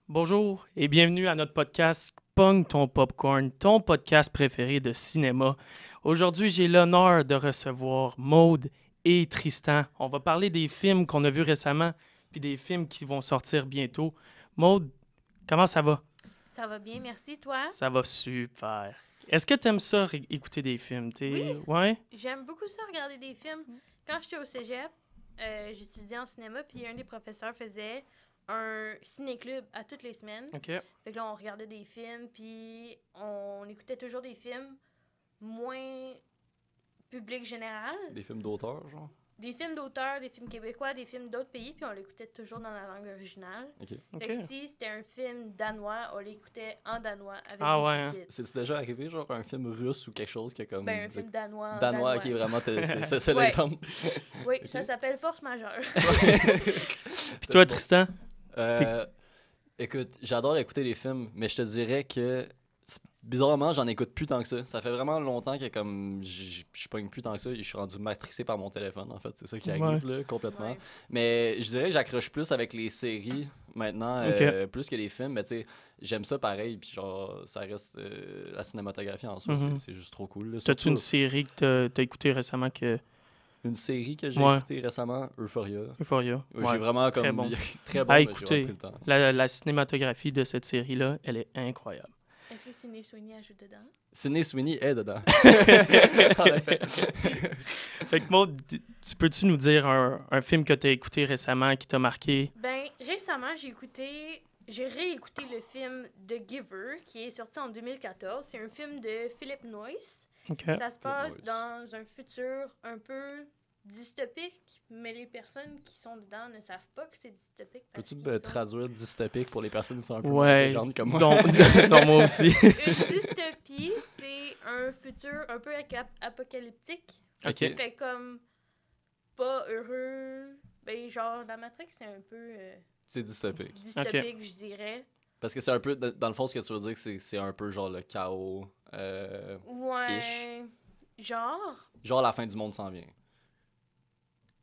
Bonjour et bienvenue à notre podcast Pogne ton popcorn, ton podcast préféré de cinéma. Aujourd'hui, j'ai l'honneur de recevoir Maude et Tristan. On va parler des films qu'on a vus récemment puis des films qui vont sortir bientôt. Maude, comment ça va? Ça va bien, merci, toi? Ça va super. Est-ce que tu aimes ça, écouter des films? Oui. Ouais? J'aime beaucoup ça, regarder des films. Quand j'étais au cégep, j'étudiais en cinéma, puis un des professeurs faisait un ciné-club à toutes les semaines. OK. Fait que là, on regardait des films, puis on écoutait toujours des films moins public général. Des films d'auteur, genre? Des films d'auteurs, des films québécois, des films d'autres pays, puis on l'écoutait toujours dans la langue originale. OK. Fait que si c'était un film danois, on l'écoutait en danois avec Ah des ouais, hein? sous-titres. C'est-tu déjà arrivé, genre, un film russe ou quelque chose qui est comme... Ben, un film danois en Danois, ok, vraiment, c'est Ouais. l'exemple. Oui, Ok. ça s'appelle Force majeure. Puis toi, Tristan? Écoute, j'adore écouter les films, mais je te dirais que bizarrement, j'en écoute plus tant que ça. Ça fait vraiment longtemps que comme je pogne plus tant que ça et je suis rendu matrixé par mon téléphone, en fait. C'est ça qui arrive, là, complètement. Ouais. Mais je dirais que j'accroche plus avec les séries maintenant, Ok. plus que les films. Mais tu sais, j'aime ça pareil, puis genre, ça reste la cinématographie en soi, Mhm. c'est juste trop cool. Là. T'as-tu une Surtout série que t'as écoutée récemment que... une série que j'ai Ouais. écoutée récemment, Euphoria. Euphoria? J'ai Ouais. vraiment comme... très bon. très bon, À mais j'ai écouter. vraiment pris le temps. La cinématographie de cette série-là, elle est incroyable. Est-ce que Sidney Sweeney ajoute dedans? Sidney Sweeney est dedans. En effet. Fait que Maud, tu peux-tu nous dire un film que tu as écouté récemment qui t'a marqué? Ben, récemment, j'ai réécouté le film The Giver, qui est sorti en 2014. C'est un film de Philip Noyce. OK. Ça se passe Noyce. dans un futur un peu dystopique, mais les personnes qui sont dedans ne savent pas que c'est dystopique. parce Peux-tu qu'ils me sont- traduire dystopique pour les personnes qui sont un peu Ouais, intelligentes comme moi? donc moi aussi. Une dystopie, c'est un futur un peu apocalyptique. OK. Fait comme pas heureux. Ben, genre, la Matrix, c'est un peu C'est dystopique. dystopique, je dirais. Parce que c'est un peu, dans le fond, ce que tu veux dire, c'est un peu genre le chaos. Ouais. Genre, Genre la fin du monde s'en vient.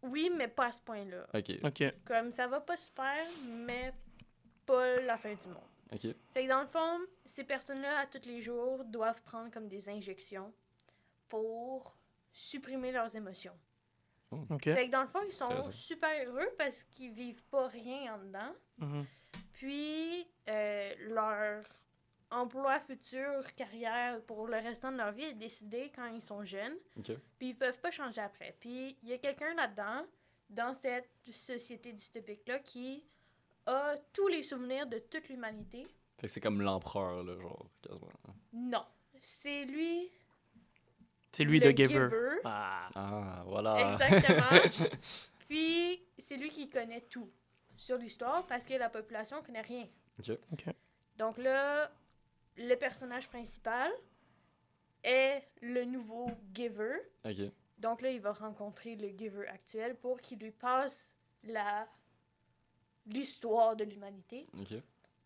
oui, mais pas à ce point-là. Ok, OK. Comme ça va pas super, mais pas la fin du monde. ok. Fait que dans le fond, ces personnes-là, à tous les jours, doivent prendre comme des injections pour supprimer leurs émotions. OK. Fait que dans le fond, ils sont Intéressant. super heureux parce qu'ils vivent pas rien en dedans. Mhm. Puis, leur emploi futur, carrière pour le restant de leur vie est décidé quand ils sont jeunes. Ok. Puis, ils peuvent pas changer après. Puis, il y a quelqu'un là-dedans, dans cette société dystopique-là, qui a tous les souvenirs de toute l'humanité. Fait que c'est comme l'empereur, là, genre, quasiment. Non. C'est lui. C'est lui le de Giver. Ah, voilà. Exactement. Puis, c'est lui qui connaît tout sur l'histoire parce que la population connaît rien. Ok. Donc là, le personnage principal est le nouveau Giver. Ok. Donc là, il va rencontrer le Giver actuel pour qu'il lui passe l'histoire de l'humanité. Ok.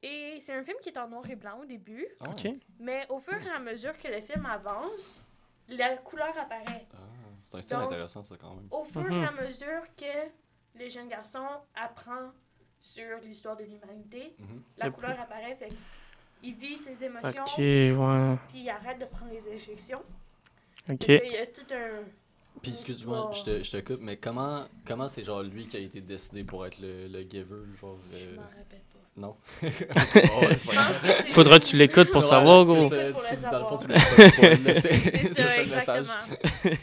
Et c'est un film qui est en noir et blanc au début, Ah. OK. mais au fur et à mesure que le film avance, la couleur apparaît. Ah, c'est un style Donc, intéressant, ça, quand même. Au fur et à mesure que le jeune garçon apprend sur l'histoire de l'humanité, Mhm. la Le couleur apparaît, fait qu'il vit ses émotions, OK, ouais. puis il arrête de prendre les injections. OK. Fait que il y a tout un... Puis, excuse-moi, je te coupe, mais comment c'est genre lui qui a été décidé pour être le giver, genre... Je m'en rappelle pas. Non? Je pense que c'est- Faudra que tu l'écoutes pour Ouais, savoir, c'est gros. ça, Pour le dans le fond, savoir. tu voulais pas spoiler, C'est c'est ça, ça le message. exactement.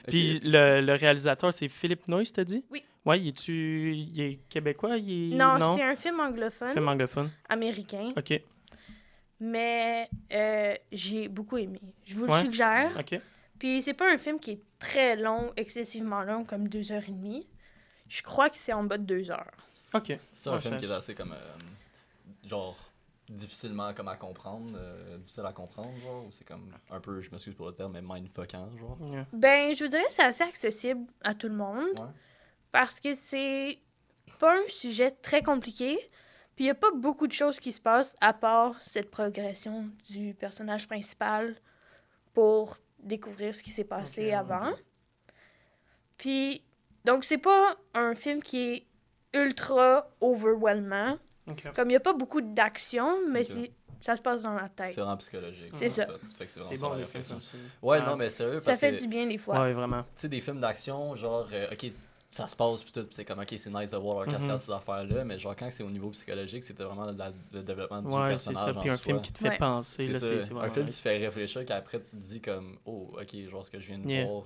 Puis le réalisateur, c'est Philip Noyce, t'as dit? Oui. Ouais, il est québécois? Non, c'est un film anglophone, Film anglophone. américain, OK. mais j'ai beaucoup aimé. Je vous le Ouais. suggère. OK. Puis c'est pas un film qui est très long, excessivement long, comme 2h30. Je crois que c'est en bas de 2 heures. OK. C'est un Ouais, film ça- qui est assez comme... genre... difficilement comme à comprendre, difficile à comprendre, genre, ou c'est comme un peu, je m'excuse pour le terme, mais mindfuckant, genre. Yeah. Ben, je vous dirais que c'est assez accessible à tout le monde. Ouais. Parce que c'est pas un sujet très compliqué. Puis il n'y a pas beaucoup de choses qui se passent à part cette progression du personnage principal pour découvrir ce qui s'est passé Ok, avant. Puis, donc c'est pas un film qui est ultra overwhelmant. OK. Comme il n'y a pas beaucoup d'action, mais Ok. ça se passe dans la tête. C'est vraiment psychologique. C'est ça. En fait. Fait que c'est C'est vraiment bon, ça, les la films réflexion. comme ça. Ouais, Ah. non, mais sérieux, Ça parce fait que, du bien des fois. Ouais, vraiment. tu sais, des films d'action, genre, ok, ça se passe, puis tout, puis c'est comme, ok, c'est nice de voir leur cascade, ces affaires-là, mais genre, quand c'est au niveau psychologique, c'était vraiment le développement du Ouais, c'est personnage ça. Puis en un film soi. qui te fait Ouais. penser, C'est là, ça. c'est vraiment Un film nice. qui te fait réfléchir, qu'après, tu te dis comme, oh, ok, genre, ce que je viens de Yeah. voir,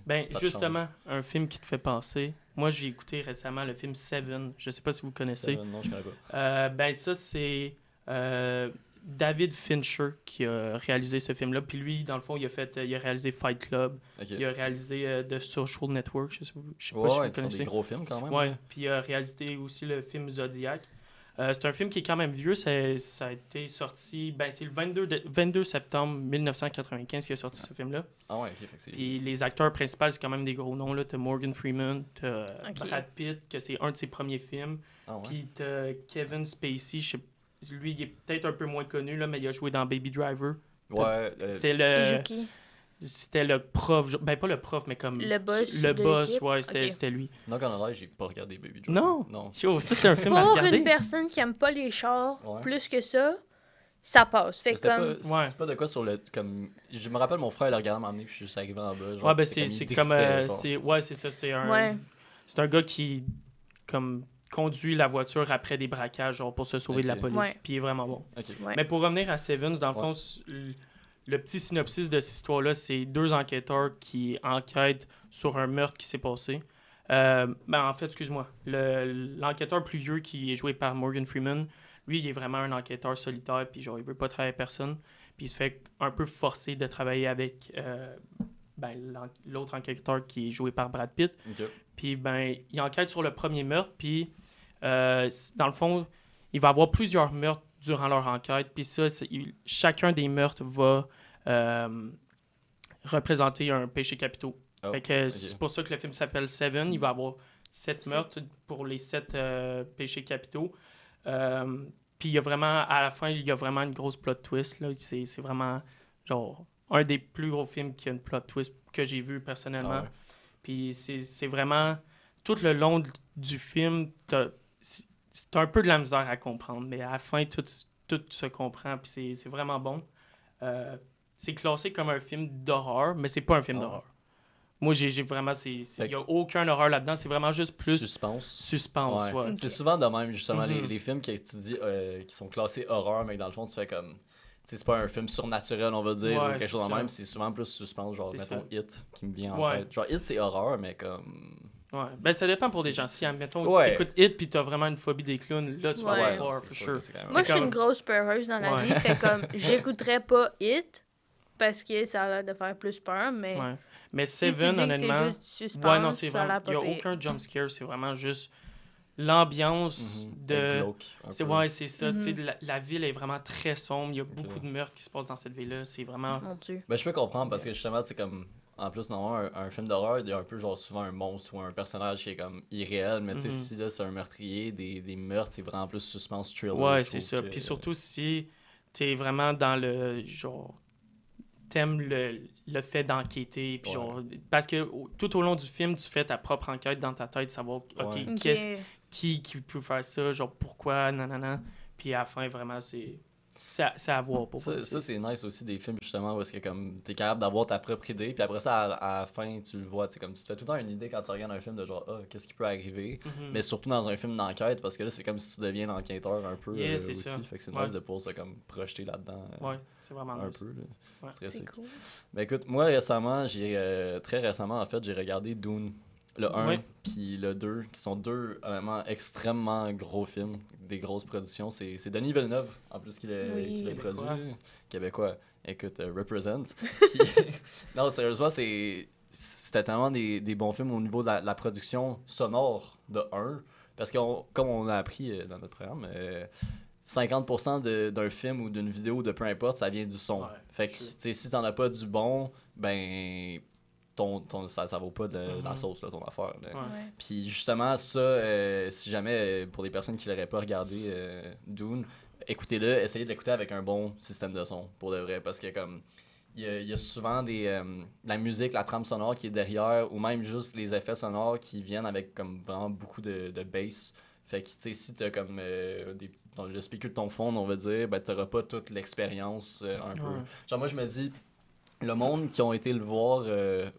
Ben, ça te justement, un film qui te fait penser. Moi, j'ai écouté récemment le film Seven. Je sais pas si vous connaissez. Non, je connais pas. Ben, ça, c'est David Fincher qui a réalisé ce film-là. Puis lui, dans le fond, il a réalisé Fight Club. Ok. Il a réalisé The Social Network. Je sais pas si Ouais, vous qui sont connaissez. des gros films quand même. Ouais, puis il a réalisé aussi le film Zodiac. C'est un film qui est quand même vieux. Ça a été sorti... Ben, c'est le 22 septembre 1995 qu'il a sorti ce film-là. Ah ouais, ok, fait que c'est. Puis les acteurs principaux, c'est quand même des gros noms. Là. T'as Morgan Freeman, t'as Ok. Brad Pitt, que c'est un de ses premiers films. Ah ouais. Puis t'as Kevin Spacey, lui, il est peut-être un peu moins connu, là, mais il a joué dans Baby Driver. Ouais, C'était Il joue le... qui? C'était le prof, ben pas le prof, mais comme... Le boss Le de boss, l'équipe? ouais, c'était Ok. c'était lui. non, quand on a l'air, j'ai pas regardé Baby Driver. Non? Non. Yo, ça, c'est un film à Pour regarder. une personne qui aime pas les chars Ouais. plus que ça passe. Fait Mais c'était comme... pas, c'est Ouais. c'est pas de quoi sur le. Comme, je me rappelle, mon frère, il a regardé m'emmener, puis je suis juste arrivé en bas. Genre, Ouais, ben puis c'est il comme... driftait, genre. Ouais, c'est ça, c'était un... Ouais. C'est un gars qui, comme, conduit la voiture après des braquages, genre, pour se sauver de la Ok. police. Ouais. Puis il est vraiment bon. Ok. Ouais. Mais pour revenir à Seven, dans le Ouais. fond, le petit synopsis de cette histoire-là, c'est deux enquêteurs qui enquêtent sur un meurtre qui s'est passé. Ben, en fait, excuse-moi, l'enquêteur plus vieux qui est joué par Morgan Freeman, lui, il est vraiment un enquêteur solitaire, puis genre, il veut pas travailler avec personne. Puis il se fait un peu forcer de travailler avec ben, l'autre enquêteur qui est joué par Brad Pitt. Ok. Puis ben, il enquête sur le premier meurtre, puis dans le fond, il va y avoir plusieurs meurtres durant leur enquête, puis ça, chacun des meurtres va représenter un péché capitaux. Oh, Fait que ok. c'est pour ça que le film s'appelle Seven. Il va y avoir 7 meurtres pour les 7 péchés capitaux. Puis il y a vraiment, à la fin, il y a vraiment une grosse plot twist. Là. C'est vraiment genre un des plus gros films qui a une plot twist que j'ai vu personnellement. Ah ouais. Puis c'est vraiment tout le long du film, c'est un peu de la misère à comprendre, mais à la fin, tout se comprend, puis c'est vraiment bon. C'est classé comme un film d'horreur, mais c'est pas un film Ah. d'horreur. Moi, j'ai vraiment... Il n'y a aucun horreur là-dedans, c'est vraiment juste plus Suspense. suspense. Ouais. Ouais. Ok. C'est souvent de même, justement, Mhm. les films que tu dis qui sont classés horreur, mais que dans le fond, tu fais comme. Tu sais, c'est pas un film surnaturel, on va dire, Ouais, ou quelque c'est chose de ça. même, c'est souvent plus suspense, genre, C'est mettons, ça. Hit, qui me vient en Ouais. tête. Genre, Hit, c'est horreur, mais comme. Ouais. Ben, ça dépend pour des gens. Si, admettons, Ouais. t'écoutes Hit puis t'as vraiment une phobie des clowns, là, tu vas Ouais. avoir peur, c'est for sûr sure. que c'est quand même- Moi, je suis comme- une grosse peureuse dans la Ouais. vie. Fait comme, j'écouterais pas It parce que ça a l'air de faire plus peur, mais Ouais. Mais si tu dis Seven, que honnêtement... c'est juste du suspense, Ouais, non, c'est ça a vraiment... l'air Il n'y pas a pire. aucun jump scare, c'est vraiment juste l'ambiance Mhm. de... Glauque, un C'est peu. ouais, c'est ça. Mhm. Tu sais, la ville est vraiment très sombre. Il y a beaucoup de meurtres qui se passent dans cette ville-là. C'est vraiment... Mon Dieu. Ben, je peux comprendre parce que justement, c'est comme. En plus, normalement, un film d'horreur, il y a un peu genre souvent un monstre ou un personnage qui est comme irréel, mais tu sais, Mhm. si là c'est un meurtrier, des meurtres, c'est vraiment plus suspense thriller. Ouais, je c'est trouve ça. que- Puis surtout si t'es vraiment dans le genre... T'aimes le fait d'enquêter. Puis Ouais. genre... Parce que tout au long du film, tu fais ta propre enquête dans ta tête, savoir, OK, Ouais. Ok. qui peut faire ça, genre pourquoi, nanana. Puis à la fin, vraiment, c'est à voir pour Ça, moi. ça, c'est nice aussi des films justement où est-ce que comme t'es capable d'avoir ta propre idée, puis après ça à la fin tu le vois, tu sais, comme tu te fais tout le temps une idée quand tu regardes un film de genre qu'est-ce qui peut arriver, Mhm. mais surtout dans un film d'enquête parce que là c'est comme si tu deviens l'enquêteur un peu Yeah, c'est aussi, ça. fait que c'est Ouais. nice de pouvoir se comme projeter là-dedans Ouais, c'est vraiment un nice. peu là. Ouais. C'est très C'est sick. cool. Ben écoute, moi récemment, très récemment en fait, j'ai regardé Dune, le 1 Ouais. puis le 2, qui sont deux honnêtement extrêmement gros films, des grosses productions. C'est Denis Villeneuve en plus qui l'a Oui. qui l'a Québécois. produit. Québécois. Écoute, represent. Puis, non, sérieusement, c'était tellement des bons films au niveau de la production sonore de 1. Parce que, comme on a appris dans notre programme, 50% d'un film ou d'une vidéo, de peu importe, ça vient du son. Ouais, Fait que, sure. tu sais, si t'en as pas du bon, ben, ça vaut pas de la Mhm. sauce, là, ton affaire. là. Ouais. Ouais. Puis justement, ça, si jamais, pour les personnes qui l'auraient pas regardé, Dune, écoutez-le, essayez de l'écouter avec un bon système de son, pour de vrai, parce que comme, il y a souvent la musique, la trame sonore qui est derrière, ou même juste les effets sonores qui viennent avec comme vraiment beaucoup de bass. Fait que, tu sais, si t'as comme le spécule de ton fond, on va dire, ben, t'auras pas toute l'expérience un peu. Genre, moi, je me dis, le monde qui ont été le voir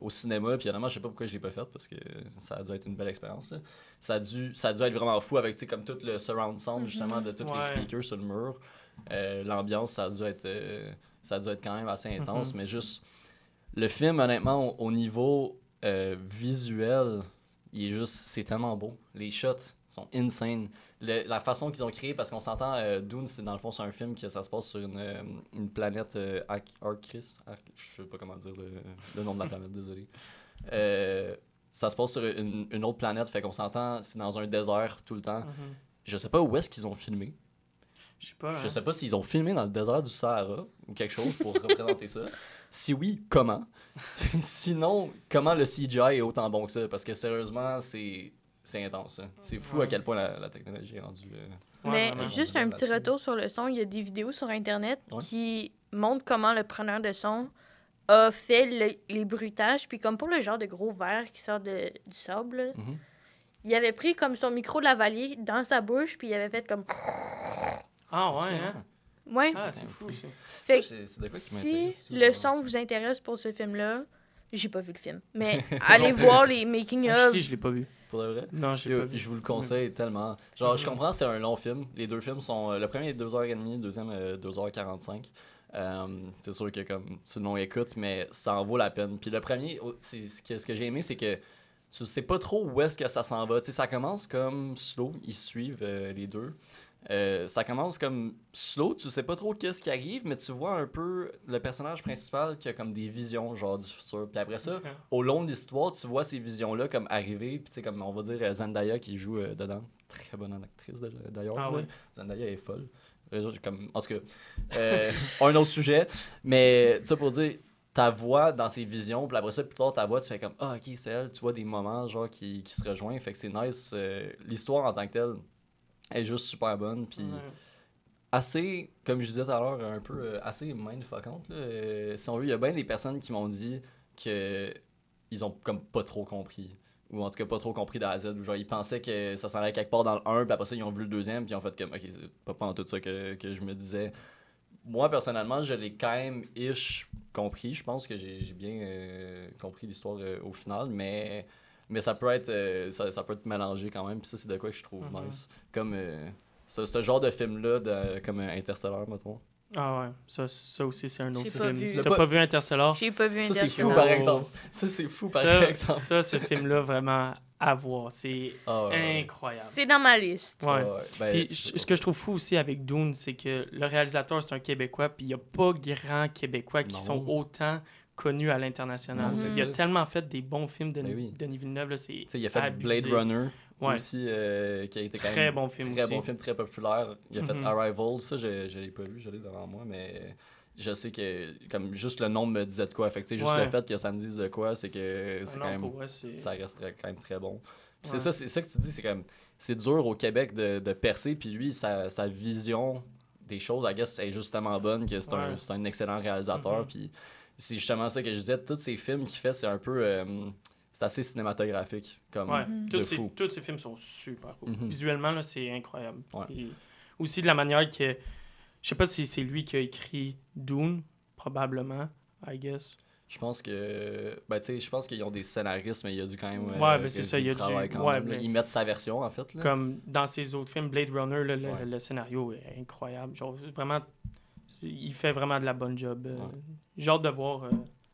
au cinéma, puis honnêtement, je sais pas pourquoi je l'ai pas fait, parce que ça a dû être une belle expérience, là. Ça a dû être vraiment fou avec, tu sais, comme tout le surround sound, justement, de tous les speakers sur le mur. L'ambiance, ça a dû être quand même assez intense, mais juste, le film, honnêtement, au niveau visuel, c'est tellement beau. Les shots sont insane. La façon qu'ils ont créé, parce qu'on s'entend, Dune, c'est dans le fond, c'est un film ça se passe sur une planète Arcris. Je sais pas comment dire le nom de la planète, désolé. Ça se passe sur une autre planète, fait qu'on s'entend, c'est dans un désert tout le temps. Je sais pas où est-ce qu'ils ont filmé. Je sais pas s'ils ont filmé dans le désert du Sahara ou quelque chose pour représenter ça. Si oui, comment? Sinon, comment le CGI est autant bon que ça? Parce que sérieusement, c'est intense. Hein. C'est fou à quel point la technologie est rendue... Mais juste un petit retour sur le son, il y a des vidéos sur Internet qui montrent comment le preneur de son a fait les bruitages. Puis comme pour le genre de gros verre qui sort du sable, il avait pris comme son micro de lavalier dans sa bouche, puis il avait fait comme... Ah ouais, hein? Ouais. Ah, c'est fou, ça. Fait ça, c'est de quoi qui si m'intéresse, le son vous intéresse pour ce film-là, j'ai pas vu le film, mais allez voir les making-of. Je l'ai pas vu. Pour de vrai? Non, je l'ai pas vu. Je vous le conseille tellement. Genre, je comprends, c'est un long film. Les deux films sont... le premier est 2h30, le deuxième 2h45. C'est sûr que comme tu le long écoute, mais ça en vaut la peine. Puis le premier, ce que j'ai aimé, c'est que tu sais pas trop où est-ce que ça s'en va. Tu sais, ça commence comme slow, ils se suivent les deux. Ça commence comme slow, tu sais pas trop qu'est-ce qui arrive, mais tu vois un peu le personnage principal qui a comme des visions genre du futur. Puis après ça, au long de l'histoire, tu vois ces visions-là comme arriver. Puis tu sais, comme on va dire Zendaya qui joue dedans. Très bonne actrice d'ailleurs. Ah ouais. Zendaya est folle. En tout cas, un autre sujet. Mais ça pour dire, ta voix dans ses visions, puis après ça, plus tard, ta voix, tu fais comme ah, ok, c'est elle. Tu vois des moments genre qui se rejoignent. Fait que c'est nice. L'histoire en tant que telle est juste super bonne, puis assez, comme je disais tout à l'heure, un peu assez mindfuckante. Si on veut, il y a bien des personnes qui m'ont dit que ils ont comme pas trop compris, ou en tout cas pas trop compris de A à Z, ou genre ils pensaient que ça s'en allait quelque part dans le 1, puis après ça ils ont vu le deuxième, puis ils ont fait comme ok, c'est pas en tout ça que je me disais. Moi personnellement, je l'ai quand même compris. Je pense que j'ai bien compris l'histoire au final, mais ça peut être ça peut être mélangé quand même, puis ça c'est de quoi que je trouve nice, comme ce genre de film là comme Interstellar, mettons. Ah ouais, ça aussi c'est un autre J'ai pas film. vu. T'as pas vu Interstellar? J'ai pas vu Ça Interstellar. c'est fou par exemple. Ça c'est fou par exemple. Ça, ce film-là, vraiment à voir. C'est incroyable. C'est dans ma liste. Ouais. Ben, Puis ce que je trouve fou aussi avec Dune, c'est que le réalisateur, c'est un Québécois, puis il n'y a pas grand Québécois qui sont autant connus à l'international. Non, Il a tellement fait des bons films de oui. Denis Villeneuve. Là, c'est il a fait abusé. Blade Runner aussi, qui a été quand même très bon film très aussi. bon film, très populaire. Il a fait Arrival, ça je l'ai pas vu, je l'ai devant moi, mais je sais que comme juste le nom me disait de quoi. Fait que, juste le fait que ça me dise de quoi, c'est que c'est quand même, ça resterait quand même très bon. Puis c'est ça que tu dis, c'est comme c'est dur au Québec de percer, puis lui, sa vision des choses, I guess, est justement bonne, que c'est un excellent réalisateur, puis c'est justement ça que je disais, tous ces films qu'il fait, c'est un peu c'est assez cinématographique comme de fou. Tous ces films sont super cool. Visuellement, là, c'est incroyable. Ouais. Et aussi de la manière que je sais pas si c'est lui qui a écrit Dune, probablement, I guess. Je pense que je pense qu'ils ont des scénaristes, mais il y a dû quand même c'est ça, il y a travail du quand même. Là. Ils mettent sa version en fait là. Comme dans ses autres films, Blade Runner, là, le scénario est incroyable. Genre vraiment il fait vraiment de la bonne job. J'ai hâte de voir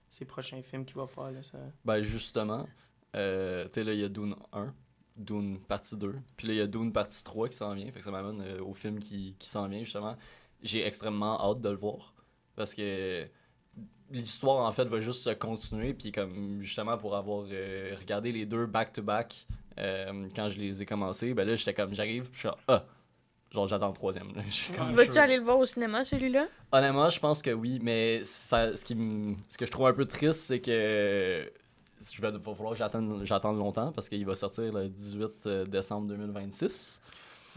ses prochains films qu'il va faire là, ça. Ben justement, tu sais là il y a Dune 1, Dune partie 2, puis là il y a Dune partie 3 qui s'en vient, fait que ça m'amène au film qui s'en vient justement. J'ai extrêmement hâte de le voir parce que l'histoire en fait va juste se continuer, puis comme justement pour avoir regardé les deux back-to-back quand je les ai commencés, ben là j'étais comme j'arrive, puis je suis genre j'attends le troisième. Vas-tu aller le voir au cinéma celui-là? Honnêtement, je pense que oui, mais ce que je trouve un peu triste, c'est que il va falloir que j'attende longtemps parce qu'il va sortir le 18 décembre 2026.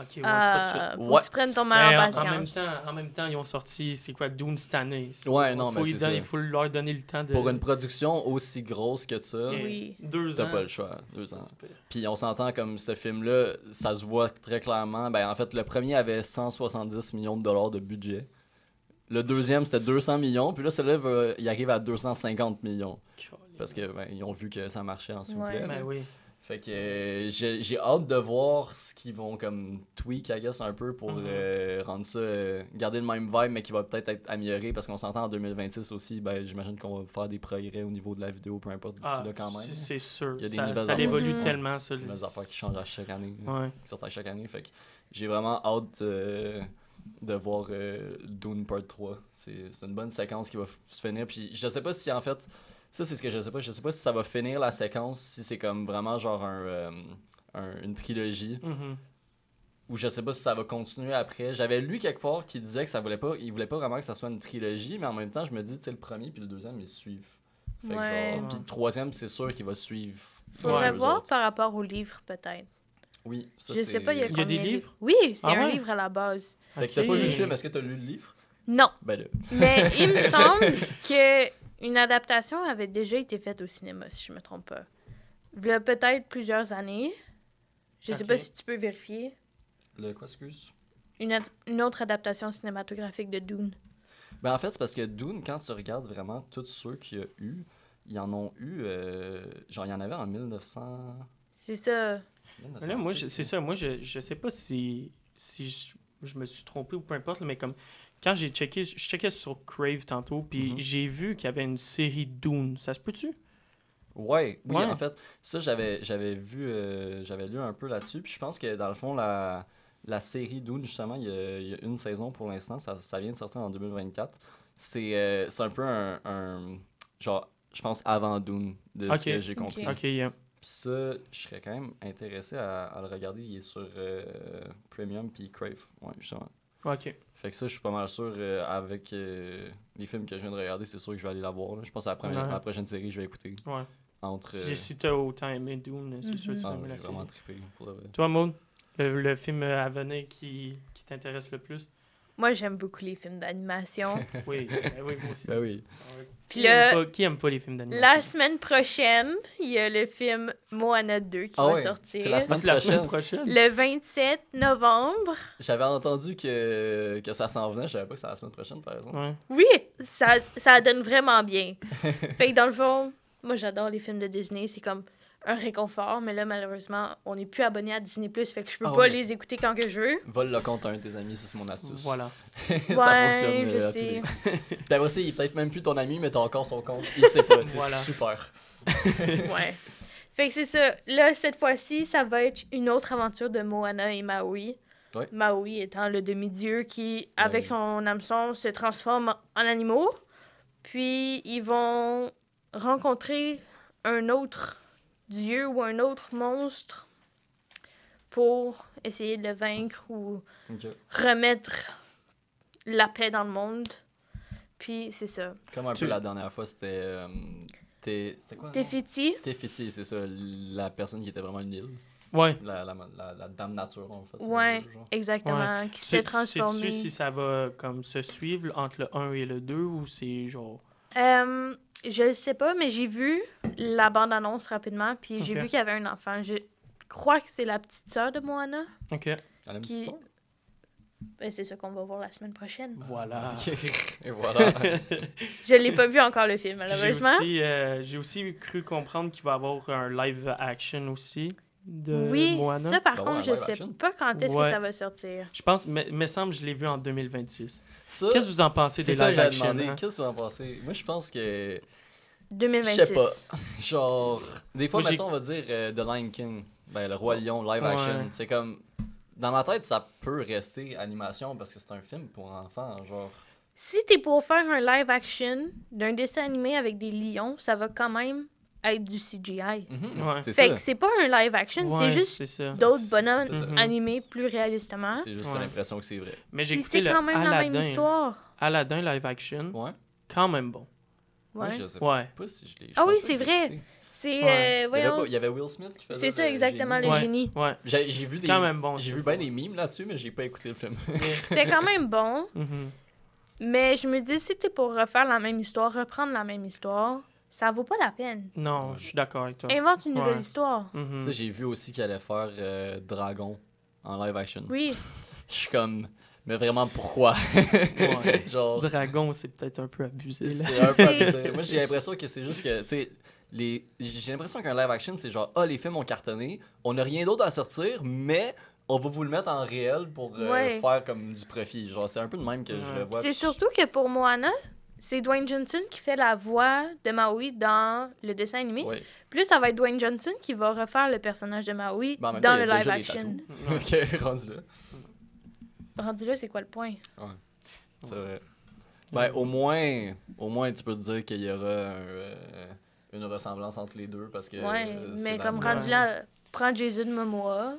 Ok, ouais, c'est pas tout de suite. Faut que tu prennes ton mal en patience. En même temps, ils ont sorti, c'est quoi, Dune cette année. Ouais, non, mais c'est ça. Il faut leur donner le temps de... Pour une production aussi grosse que ça, Oui. 2 ans. t'as pas le choix. 2 ans. C'est pas- Puis on s'entend comme ce film-là, ça se voit très clairement. Ben, en fait, le premier avait 170 millions de dollars de budget. Le deuxième, c'était 200 millions. Puis là, celui-là, il arrive à 250 millions. Parce que ils ont vu que ça marchait en s'il vous plaît. Ben oui. Fait que j'ai hâte de voir ce qu'ils vont comme tweak, I guess, un peu pour rendre ça, garder le même vibe, mais qui va peut-être être amélioré parce qu'on s'entend en 2026 aussi, ben j'imagine qu'on va faire des progrès au niveau de la vidéo, peu importe d'ici là quand même. C'est sûr. Il y a des Ça nouvelles évolue affaires. tellement, ça. Des nouvelles affaires qui changent à chaque année, Ouais. qui sortent à chaque année. Fait que j'ai vraiment hâte de voir Dune Part 3. C'est une bonne séquence qui va se finir. Puis je sais pas si en fait. Ça, c'est ce que je sais pas. Je sais pas si ça va finir la séquence, si c'est comme vraiment genre une trilogie. Ou je sais pas si ça va continuer après. J'avais lu quelque part qui disait que il voulait pas vraiment que ça soit une trilogie, mais en même temps, je me dis, tu sais, le premier puis le deuxième, ils suivent. Fait que genre, puis le troisième, c'est sûr qu'il va suivre. Faudrait eux voir autres. par rapport au livre, peut-être. Oui, ça Je c'est... sais pas, il y a des combien livres? Oui, c'est Ah un ouais? livre à la base. Fait que t'as pas Ok. lu le film, est-ce que t'as lu le livre? Non, Ben là. mais il me semble que une adaptation avait déjà été faite au cinéma, si je me trompe pas. Il y a peut-être plusieurs années. Je sais Ok. pas si tu peux vérifier. Le quoi, excuse? Une autre adaptation cinématographique de Dune. Ben en fait, c'est parce que Dune, quand tu regardes vraiment tous ceux qu'il y a eu, ils en ont eu... genre, il y en avait en 1900... C'est ça. Mais là, moi, c'est ça. Moi, je sais pas si je me suis trompé ou peu importe, là, mais comme quand je checkais sur Crave tantôt, puis j'ai vu qu'il y avait une série Dune. Ça se peut-tu? Oui, Ouais. en fait, ça, j'avais vu, j'avais lu un peu là-dessus, puis je pense que dans le fond, la série Dune, justement, il y a une saison pour l'instant, ça vient de sortir en 2024. C'est un peu un genre, je pense, avant Dune, de ce que j'ai compris. Ok. Ok, yeah. Puis ça, je serais quand même intéressé à le regarder. Il est sur Premium puis Crave, ouais, justement. Ok. Fait que ça, je suis pas mal sûr, avec les films que je viens de regarder, c'est sûr que je vais aller la voir. Là. Je pense que c'est la prochaine série que je vais écouter. Ouais. Entre, Si t'as autant aimé Dune, c'est sûr que tu vas aimer j'ai la série. vraiment trippé. Pour de vrai. Toi, Maud, le film à venir qui t'intéresse le plus? Moi, j'aime beaucoup les films d'animation. Oui, oui, moi aussi. Ben oui. Ouais. Puis Qui aime pas les films d'animation? La semaine prochaine, il y a le film Moana 2 qui va sortir. C'est la Ah, semaine c'est la semaine prochaine. prochaine? Le 27 novembre. J'avais entendu que ça s'en venait. Je savais pas que c'était la semaine prochaine, par exemple. Ouais. Oui, ça donne vraiment bien. Fait que dans le fond, moi j'adore les films de Disney, c'est comme un réconfort, mais là malheureusement, on n'est plus abonné à Disney+, fait que je peux pas ouais. les écouter quand que je veux. Vole le compte à un de tes amis, ça, c'est mon astuce. Voilà. Ça Ouais, fonctionne. je à tous sais. Puis après ça, il est peut-être même plus ton ami, mais t'as encore son compte. Il sait pas. C'est Voilà. super. Ouais. Fait que c'est ça. Là, cette fois-ci, ça va être une autre aventure de Moana et Maui. Ouais. Maui étant le demi-dieu qui, avec oui. son hameçon, se transforme en animaux. Puis, ils vont rencontrer un autre dieu ou un autre monstre pour essayer de le vaincre ou Ok. remettre la paix dans le monde. Puis, c'est ça. Comme un peu la dernière fois, c'était... c'était quoi? Tefiti. Tefiti, c'est ça. La personne qui était vraiment une île. Ouais. La dame nature, en fait. si on Ouais, veut, genre. exactement. Qui s'est transformé. Sais-tu si ça va comme se suivre entre le 1 et le 2 ou c'est genre... Je le sais pas, mais j'ai vu la bande-annonce rapidement, puis j'ai Ok. vu qu'il y avait un enfant. Je crois que c'est la petite sœur de Moana. OK. Elle a une Qui... petite sœur? Ben, c'est ça qu'on va voir la semaine prochaine. Voilà. Et voilà. Je l'ai pas vu encore, le film, J'ai malheureusement. j'ai aussi cru comprendre qu'il va y avoir un live action aussi de Oui, Moana. ça par Ben contre, ouais, je live sais action. pas quand est-ce que Ouais. ça va sortir. Je pense, me semble, je l'ai vu en 2026. Ça, Qu'est-ce que vous en pensez c'est des ça que live j'avais action? demandé. hein? Qu'est-ce que vous en pensez? Moi, je pense que... 2026. Je sais pas. Genre, des fois, Moi, mettons, on va dire The Lion King. Ben, le Roi Lion, live action. Ouais. C'est comme... Dans ma tête, ça peut rester animation parce que c'est un film pour enfants, genre... Si t'es pour faire un live action d'un dessin animé avec des lions, ça va quand même être du CGI. Ouais. C'est Fait ça. que c'est pas un live action, Ouais, c'est juste c'est ça. d'autres bonhommes C'est ça. animés plus réalistement. C'est juste Ouais. l'impression que c'est vrai. Mais j'ai Puis écouté c'est le quand même la même Aladdin. histoire. Aladdin live action. Ouais. Quand même bon. Ouais. Je sais Ouais. pas si je l'ai... je Ah pense oui, pas c'est que je l'ai vrai. écouté. C'est, Ouais. voyons, Il y avait Will Smith qui faisait c'est ça le exactement, génie. le Ouais. génie. Ouais. J'ai vu C'est quand même bon. J'ai vu bien des memes là-dessus, mais j'ai pas écouté le film. Mais- C'était quand même bon, Mhm. mais je me dis, si t'es pour refaire la même histoire, reprendre la même histoire, ça vaut pas la peine. Non, je suis d'accord avec toi. Invente une nouvelle Ouais. histoire. Mhm. Tu sais, j'ai vu aussi qu'il allait faire Dragon en live action. Oui, Je suis comme, mais vraiment pourquoi? Ouais. Genre, Dragon, c'est peut-être un peu abusé. Là. c'est un peu abusé. Moi, j'ai l'impression que c'est juste que, tu sais, j'ai l'impression qu'un live action, c'est genre, les films ont cartonné, on n'a rien d'autre à sortir, mais on va vous le mettre en réel pour Ouais. faire comme du profit. Genre, c'est un peu de même que je le vois. c'est puis surtout que pour Moana, c'est Dwayne Johnson qui fait la voix de Maui dans le dessin animé. Ouais. Plus ça va être Dwayne Johnson qui va refaire le personnage de Maui Ben, en même dans temps, il le y a live déjà des action. tatous. Ok, rendu là. Rendu là, c'est quoi le point? C'est vrai. Ben, au moins, tu peux te dire qu'il y aura une ressemblance entre les deux parce que. Ouais, c'est mais la comme même- rendu là, prends Jason Momoa,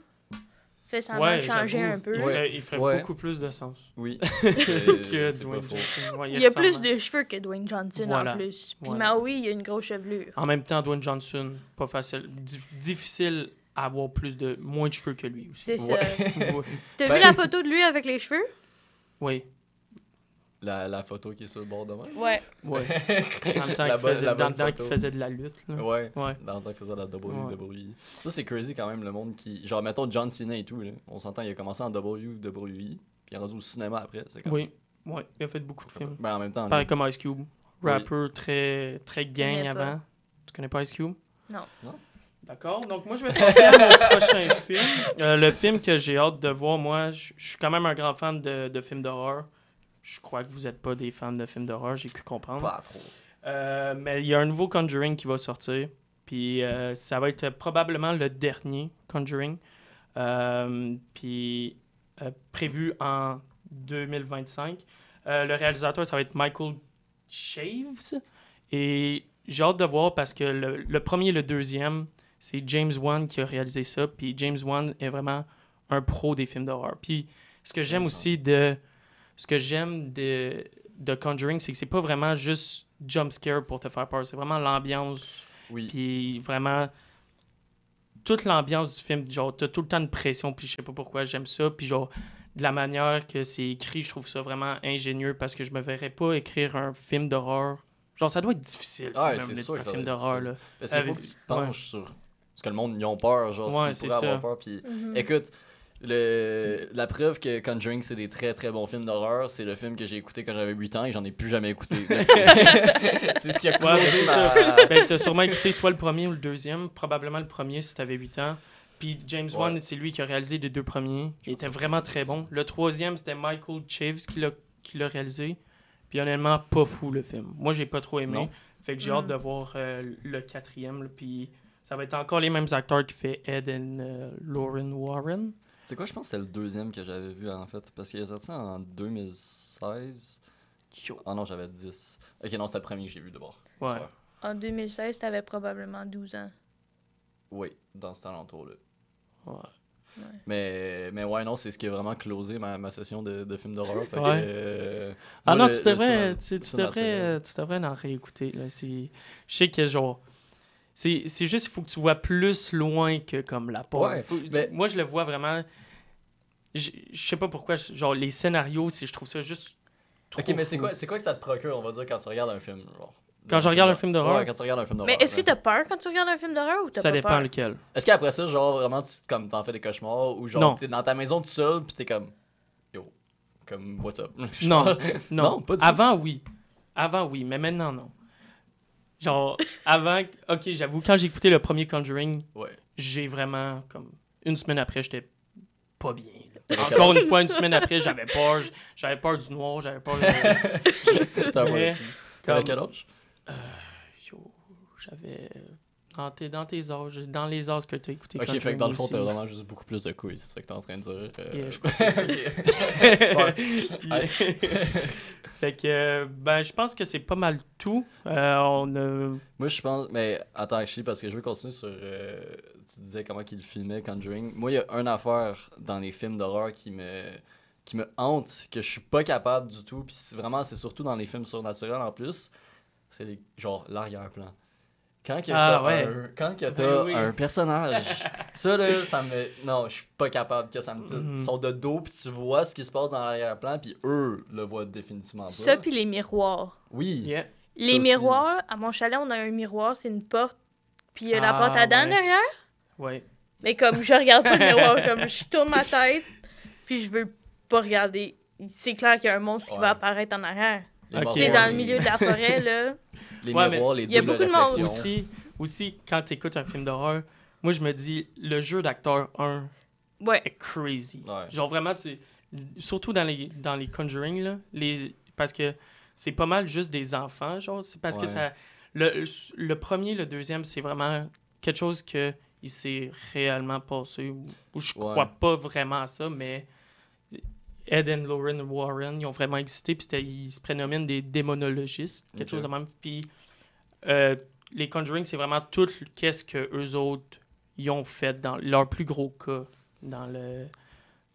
fais semblant Ouais, de changer j'avoue. un peu. Il ferait Ouais. beaucoup plus de sens Oui. que C'est Dwayne pas faux. Johnson. Ouais, Il y a ressemble plus à- de cheveux que Dwayne Johnson Voilà. en plus. Puis Voilà. Maui, il a une grosse chevelure. En même temps, Dwayne Johnson, pas facile. Difficile à avoir moins de cheveux que lui aussi. C'est Ouais. ça. Ouais. T'as Ben- vu la photo de lui avec les cheveux? Oui. La photo qui est sur le bord de moi. Ouais. Ouais. Dans le temps La qu'il bonne- faisait, la dans bonne le temps qu'il photo. faisait de la lutte. Là. Ouais. Ouais. Dans le temps qu'il faisait la WWE. Ça, c'est crazy quand même, le monde qui. Genre, mettons John Cena et tout, là. On s'entend, il a commencé en WWE, puis il est rendu au cinéma après. C'est comme... Oui. Ouais. Il a fait beaucoup de films. Ben, en même temps. Pareil lui- comme Ice Cube. Rapper très, très gang connais pas. avant. Tu connais pas Ice Cube? Non. Non? D'accord. Donc, moi, je vais passer à mon prochain film. Le film que j'ai hâte de voir, moi, je suis quand même un grand fan de films d'horreur. Je crois que vous n'êtes pas des fans de films d'horreur, j'ai pu comprendre. Pas trop. Mais il y a un nouveau Conjuring qui va sortir. Puis ça va être probablement le dernier Conjuring. Puis prévu en 2025. Le réalisateur, ça va être Michael Chaves. Et j'ai hâte de voir parce que le premier et le deuxième, c'est James Wan qui a réalisé ça. Puis James Wan est vraiment un pro des films d'horreur. Puis ce que j'aime aussi de Conjuring, c'est que c'est pas vraiment juste jump scare pour te faire peur. C'est vraiment l'ambiance. Oui. Puis vraiment, toute l'ambiance du film, genre, t'as tout le temps de pression, puis je sais pas pourquoi j'aime ça. Puis genre, de la manière que c'est écrit, je trouve ça vraiment ingénieux parce que je me verrais pas écrire un film d'horreur. Genre, ça doit être difficile, Ouais, même, c'est un sûr que ça film doit être d'horreur, difficile. là. Parce qu'il faut que tu te Ouais. penches sur ce que le monde, ils ont peur, genre, Ouais, ce c'est qu'ils pourraient ça. avoir peur. Puis, Mhm. écoute, la preuve que Conjuring, c'est des très très bons films d'horreur, c'est le film que j'ai écouté quand j'avais 8 ans et j'en ai plus jamais écouté. C'est ce qui a Ouais, ben, closé c'est ma... Ben, t'as sûrement écouté soit le premier ou le deuxième, probablement le premier si t'avais 8 ans. Puis James Ouais. Wan, c'est lui qui a réalisé les deux premiers. Il était vraiment très bon. Le troisième, c'était Michael Chaves qui l'a réalisé. Puis honnêtement, pas fou le film. Moi, j'ai pas trop aimé. Non. Fait que j'ai hâte de voir le quatrième. Là, puis ça va être encore les mêmes acteurs qui fait Ed et Lauren Warren. C'est quoi, je pense que c'était le deuxième que j'avais vu en fait, parce qu'il est sorti en 2016. Ah non, j'avais 10. Ok, non, c'était le premier que j'ai vu d'abord. Ouais. En 2016, t'avais probablement 12 ans. Oui, dans cet alentour-là. Ouais. Mais ouais, non, c'est ce qui a vraiment closé ma session de films d'horreur. Fait que, Ouais. Ah moi, non, le- tu le devrais, surnaturel. tu devrais en réécouter. Là. Je sais que genre. C'est juste qu'il faut que tu vois plus loin que comme la porte. Ouais, mais- Moi, je le vois vraiment. Je sais pas pourquoi. Genre, les scénarios, je trouve ça juste. Trop Ok, mais c'est fou. quoi que ça te procure, on va dire, quand tu regardes un film genre, Quand je regarde un film d'horreur? Ouais, quand tu regardes un film d'horreur. Mais est-ce que ouais. t'as peur quand tu regardes un film d'horreur ou t'as Ça pas dépend peur? lequel. Est-ce qu'après ça, genre, vraiment, comme t'en fais des cauchemars ou genre, Non. t'es dans ta maison tout seul, pis t'es comme. Yo. Comme, what's up? Non, non. Non, pas du tout. Avant, oui. Avant, oui, mais maintenant, non. Genre, avant, ok, j'avoue, quand j'ai écouté le premier Conjuring, Ouais. j'ai vraiment, comme, une semaine après, j'étais pas bien. là. T'avais Encore une fois, une semaine après, j'avais peur. J'avais peur du noir, j'avais peur de... T'as Mais, T'avais comme- quel âge? Yo, j'avais... Dans tes âges, dans les âges que t'as écouté Ok, fait Conjuring que dans le fond, aussi. t'as vraiment juste beaucoup plus de couilles, c'est ça que t'es en train de dire. Yeah, je crois que c'est ça. Super. Yeah. Fait que, ben, je pense que c'est pas mal tout. On a... Moi, je pense. Mais attends, je sais, parce que je veux continuer sur. Tu disais comment qu'il filmait Conjuring. Moi, il y a une affaire dans les films d'horreur qui me hante, que je suis pas capable du tout. Puis c'est surtout dans les films surnaturels en plus. C'est genre l'arrière-plan. Quand que Ah, t'as ouais. quand que Ben t'as oui. un personnage, ça là, ça me... Non, je suis pas capable que ça me... Mhm. Ils sont de dos, puis tu vois ce qui se passe dans l'arrière-plan, puis eux le voient définitivement pas. Ça, puis les miroirs. Oui. Yeah. Les Ça aussi. miroirs, à mon chalet, on a un miroir, c'est une porte, puis il y a la Ah, porte à dents ouais. derrière. Ouais. Mais comme je regarde pas le miroir, comme je tourne ma tête, puis je veux pas regarder. C'est clair qu'il y a un monstre qui Ouais. va apparaître en arrière. Les Ok. miroirs, Tu sais, dans le les- milieu de la forêt, là. Les Ouais, miroirs, les il y a doubles beaucoup de monstres. réflexions. Aussi, quand tu écoutes un film d'horreur, moi, je me dis, le jeu d'acteur 1 Ouais. est crazy. Ouais. Genre, vraiment, surtout dans les Conjuring, là, parce que c'est pas mal juste des enfants, genre, c'est parce que Ouais. ça... Le premier, le deuxième, c'est vraiment quelque chose que il s'est réellement passé, ou je Ouais. crois pas vraiment à ça, mais Ed et Lauren Warren, ils ont vraiment existé, puis ils se prénomment des démonologistes, quelque Ok. chose de même. Puis les Conjuring, c'est vraiment tout qu'est-ce que eux autres ils ont fait dans leur plus gros cas dans le...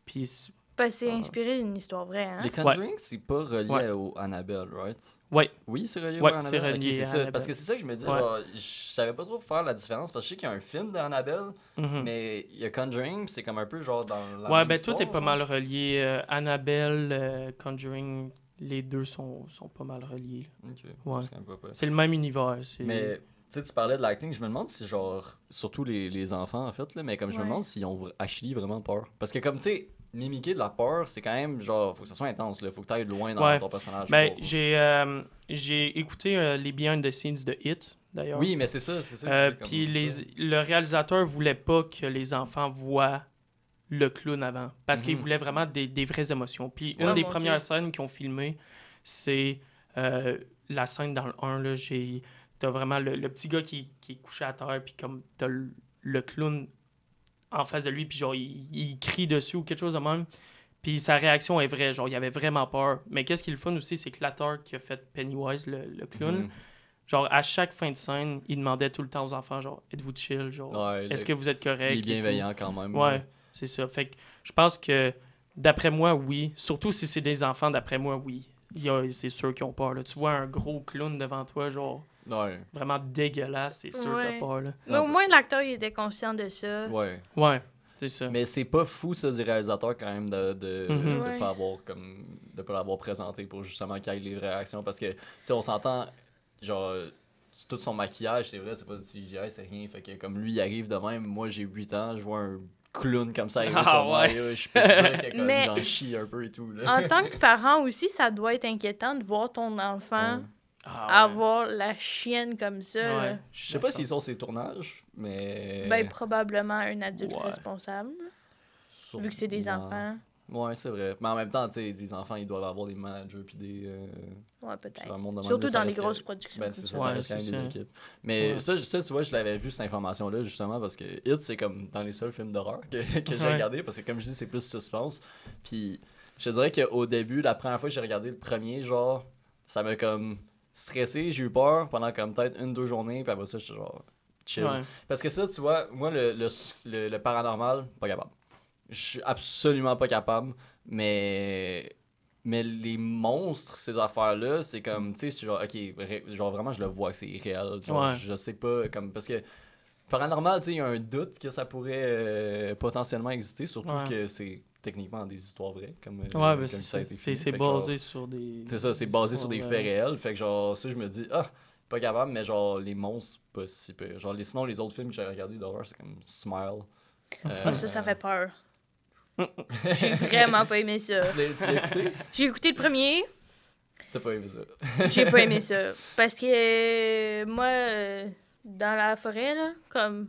Puis Parce que c'est Ah. inspiré d'une histoire vraie, hein. Les Conjuring, c'est pas relié Ouais. au Annabelle, right? ouais, Oui, c'est relié Ouais, au Annabelle? c'est relié Ok, c'est à ça. Annabelle. Parce que c'est ça que je me dis, Ouais. genre, je savais pas trop faire la différence, parce que je sais qu'il y a un film d'Annabelle, mhm. mais il y a Conjuring, puis c'est comme un peu genre dans la Ouais, même ben histoire, tout est pas genre. mal relié. Annabelle, Conjuring, les deux sont pas mal reliés. Ok, Ouais. c'est quand même pas pire. C'est le même univers. Mais, tu sais, tu parlais de l'acting, je me demande si, genre, surtout les enfants, en fait, là, mais comme je me Ouais. demande s'ils ont actually vraiment peur. Parce que, comme, tu sais, mimiquer de la peur, c'est quand même, genre, faut que ça soit intense, là. Faut que tu ailles loin dans Ouais. ton personnage. Ben, pour- j'ai écouté les behind the scenes de Hit, d'ailleurs. Oui, mais c'est ça. que je fais comme Puis ça. le réalisateur voulait pas que les enfants voient le clown avant, parce qu'il Mhm. voulait vraiment des vraies émotions. Puis une Ouais, des mon premières Dieu. scènes qu'ils ont filmées, c'est la scène dans le 1, là, t'as vraiment le petit gars qui est couché à terre, puis comme t'as le clown en face de lui, puis genre, il crie dessus ou quelque chose de même. Puis sa réaction est vraie, genre, il avait vraiment peur. Mais qu'est-ce qui est le fun aussi, c'est que l'acteur qui a fait Pennywise, le clown, Mhm. genre, à chaque fin de scène, il demandait tout le temps aux enfants, genre, êtes-vous chill, genre, Ouais, est-ce que vous êtes correct? Il est bienveillant quand même. Ouais, c'est ça. Fait que je pense que, d'après moi, oui. Surtout si c'est des enfants, d'après moi, oui. C'est sûr qu'ils ont peur, là. Tu vois un gros clown devant toi, genre, Ouais. vraiment dégueulasse, c'est sûr que t'as Ouais. peur, là. Mais au moins, l'acteur, il était conscient de ça. Ouais. Ouais, c'est ça. Mais c'est pas fou, ça, du réalisateur, quand même, de Mhm. Ouais. pas avoir, comme, de pas l'avoir présenté pour justement qu'il y ait les réactions. Parce que, tu sais, on s'entend, genre, c'est tout son maquillage, c'est vrai, c'est pas du CGI, c'est rien. Fait que, comme lui, il arrive de même, moi, j'ai 8 ans, je vois un clown comme ça arriver Ah, sur moi, ouais. je peux te dire que, comme, Mais- j'en chie un peu et tout, là. En tant que parent aussi, ça doit être inquiétant de voir ton enfant Ouais. Ah, ouais. avoir la chienne comme ça. là. Ouais, Je sais pas s'ils sont ses tournages, mais... Ben, probablement un adulte Ouais. responsable, vu que c'est des Sûrement. enfants. Ouais, c'est vrai. Mais en même temps, tu sais, les enfants, ils doivent avoir des managers puis des... Ouais, puis peut-être. dans le monde de même, Surtout là, ça dans les reste que- grosses productions. Ben, comme c'est ça. ça, ça Ouais, reste quand c'est même des ça. équipes. Mais Ouais. ça, tu vois, je l'avais vu, cette information-là, justement, parce que It, c'est comme dans les seuls films d'horreur que j'ai Ouais. regardé, parce que comme je dis, c'est plus suspense. Puis, je te dirais qu'au début, la première fois que j'ai regardé le premier, genre, ça m'a comme stressé, j'ai eu peur pendant comme peut-être 1-2 journées, puis après ça, j'étais genre chill. Ouais. Parce que ça, tu vois, moi, le paranormal, pas capable. Je suis absolument pas capable, mais les monstres, ces affaires-là, c'est comme, tu sais, c'est genre, ok, genre vraiment, je le vois que c'est réel. Genre, Ouais. je sais pas, comme, parce que paranormal, tu sais, il y a un doute que ça pourrait potentiellement exister, surtout Ouais. que c'est techniquement des histoires vraies, comme, Ouais, comme ben ça c'est a été c'est fait. Fait que basé genre, sur des... c'est ça, c'est basé sur des histoires, faits réels. Fait que genre, ça, je me dis, ah, pas capable, mais genre, les monstres, pas si pire. Genre, sinon, les autres films que j'ai regardés d'horreur, c'est comme Smile. Ah, ça fait peur. J'ai vraiment pas aimé ça. Tu l'as écouté? J'ai écouté le premier, T'as pas aimé ça? j'ai pas aimé ça. Parce que moi, dans la forêt, là, comme,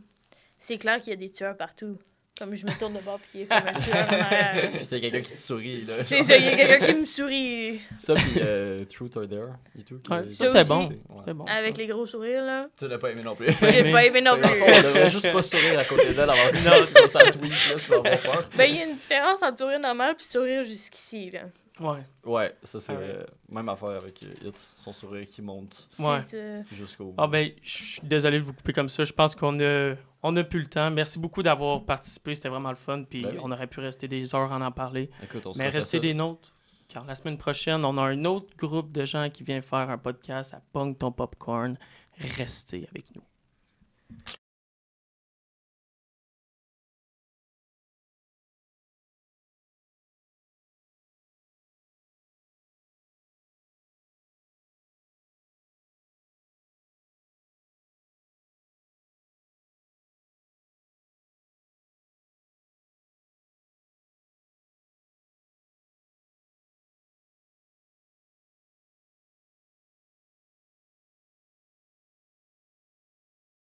c'est clair qu'il y a des tueurs partout. Comme je me tourne de bord puis il y a comme un tueur en arrière. Il y a quelqu'un qui te sourit, là. C'est ça, il y a quelqu'un qui me sourit Ça, puis Truth or Dare, et tout. Ouais, qui- ça, c'était bon. Ouais. C'est bon. avec ça. les gros sourires, là. Tu l'as pas aimé non plus. J'ai pas aimé non Dans le plus. fond, on devrait juste pas sourire à côté d'elle avant que Non, ça, ça tweet, là, tu vas avoir peur. Ben, il y a une différence entre sourire normal puis sourire jusqu'ici, là. Ouais. Ouais, ça, c'est Ah ouais. même affaire avec It, son sourire qui monte Ouais. C'est ça. jusqu'au bout. Ah ben, je suis désolé de vous couper comme ça. Je pense qu'on a plus le temps. Merci beaucoup d'avoir participé. C'était vraiment le fun. Puis Ben oui. on aurait pu rester des heures à en parler. Écoute, on se Mais refait restez ça. des nôtres. Car la semaine prochaine, on a un autre groupe de gens qui vient faire un podcast à Pong ton popcorn. Restez avec nous.